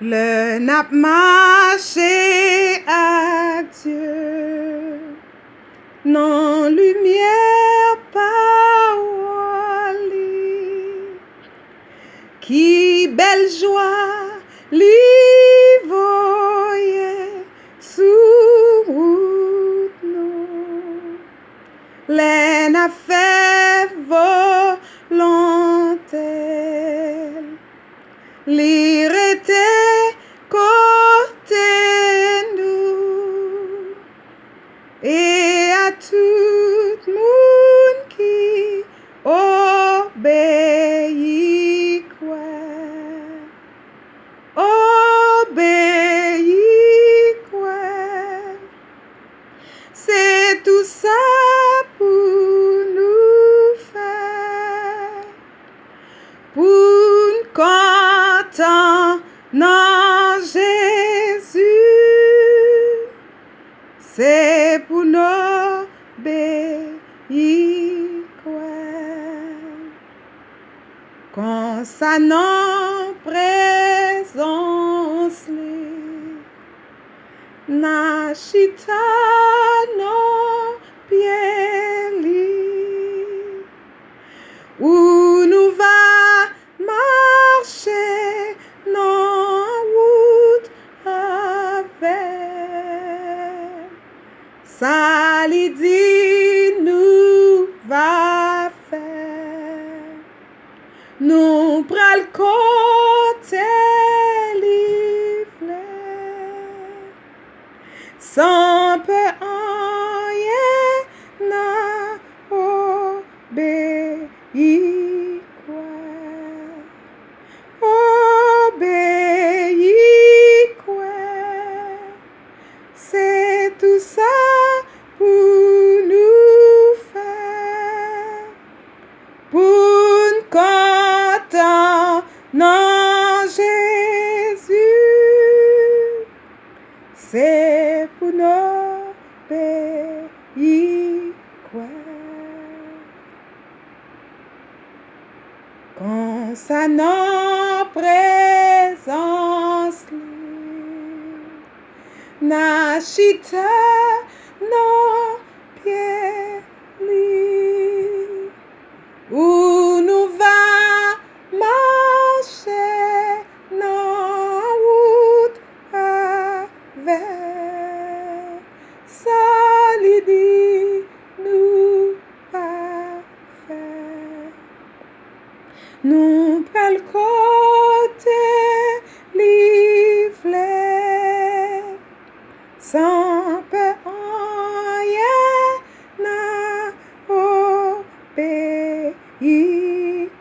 Le nap marché à Dieu, non lumière parole, qui belle joie li voyait sous route nous, les n'a fait volontaire, l'irrité côté nous, et à tout monde qui obéit quoi, c'est tout ça pour nous faire, pour nous content dans Jésus, c'est pour nous obéir quoi, quand ça n'en présence na chita non pieli, où nous va marcher non route avec, ça li dit nous va faire, nous pral côté sans peu rien n'a obéi quoi, c'est tout ça pour nous faire, pour nous content dans Jésus, c'est pour nous obéir quoi, quand ça n'en présence na chita non pied où nous va marcher non route avec, ça li dit nous pas faire, nous pas le côté livre, sans peu rien n'a obéi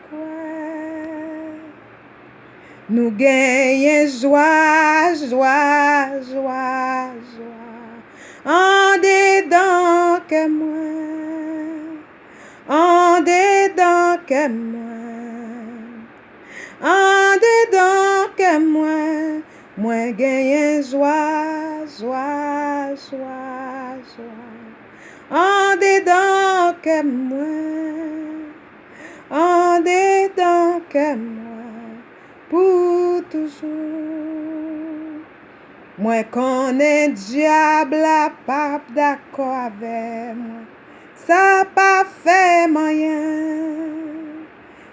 quoi, nous gagnons joie en dedans que moi, en dedans que moi gagne joie, en dedans que moi, pour toujours. Moi connais diable a pas d'accord avec moi, ça pas fait moyen,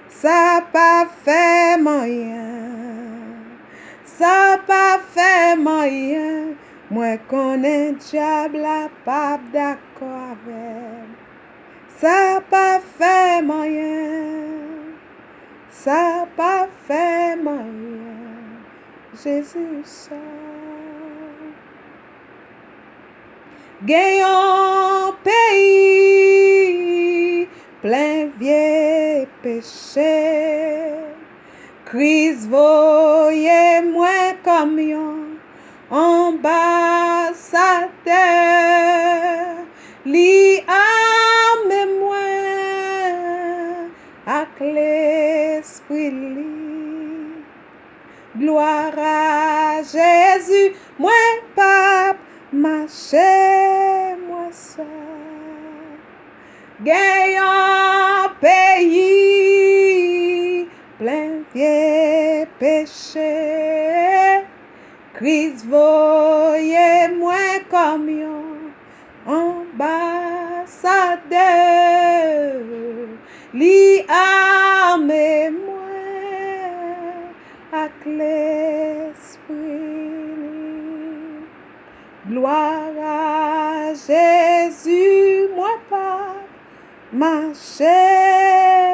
ça pas fait moyen, moi connais diable a pas d'accord avec, ça pas fait moyen, Jésus ça. Gagnons pays plein vieux péché, crise voyez moins camion en bas sa terre, li ame moins avec l'esprit li, gloire à Jésus, moins pape marcher moi seul, gagnant pays plein vieux péché, Christ voye moi comme yon ambassadeur, li ame moi ak l'esprit. Gloire à Jésus, moi pas marcher